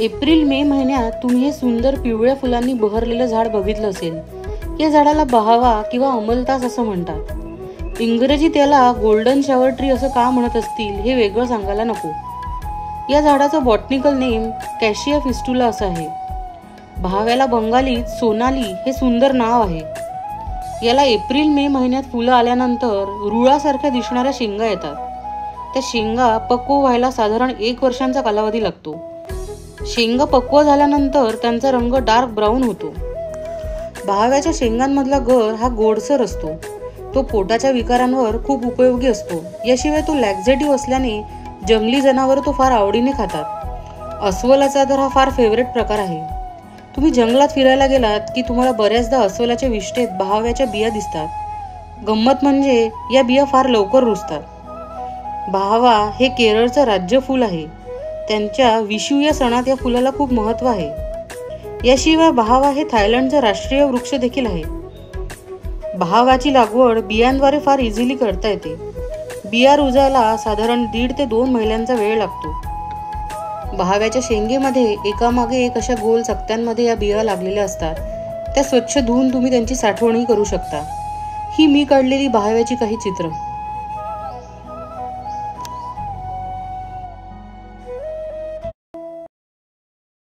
April May महिन्यात तुम्ही हे सुंदर पिवळ्या फुलांनी बहरलेलं झाड बघितलं असेल. या झाडाला बहावा किंवा अमलतास असं म्हणतात. इंग्रजी त्याला गोल्डन शॉवर ट्री असं का म्हणत असतील हे वेगळं सांगायला नको. या झाडाचं बॉटनिकल नेम कॅशिया फिस्टुला असं आहे. बहाव्याला बंगालीत सोनाली हे सुंदर नाव आहे. याला एप्रिल मे महिन्यात फुलं आल्यानंतर रुळासारख्या दिसणाऱ्या शेंगा येतात. त्या शेंगा पक्व व्हायला साधारण 1 वर्षांचा कालावधी लागतो. शेंगा पक्व झाल्यानंतर त्यांचा रंग डार्क ब्राऊन होतो. बहाव्याच्या शेंगांमधला गर हा गोडसर असतो. तो पोटाच्या विकारांवर खूप उपयोगी असतो. याशिवाय तो लॅक्झेटिव्ह असल्याने जंगली जनावर तो फार आवडीने खातात. अस्वलाचा तर हा फार फेवरेट प्रकार आहे. तुम्ही जंगलात फिरायला गेलात की तुम्हाला बऱ्याचदा अस्वलाच्या विष्ठेत बहाव्याच्या बिया दिसतात. गंमत म्हणजे या बिया फार लवकर रुजतात. बहावा हे केरळचं राज्य फूल आहे. त्यांच्या विशू या सणात या फुलाला खूप महत्त्व आहे. याशिवाय बहावा हे थायलंडचं राष्ट्रीय वृक्ष देखील आहे. बहावाची लागवड बियांद्वारे फार इझिली करता येते. बिया रुजायला साधारण 1.5 ते 2 महिन्यांचा वेळ लागतो. बहाव्याच्या शेंगेमध्ये एकामागे एक अशा गोल चकत्यांमध्ये या बिया लागलेल्या असतात. त्या स्वच्छ धुवून तुम्ही त्यांची साठवणही करू शकता. ही मी काढलेली बहाव्याची काही चित्र.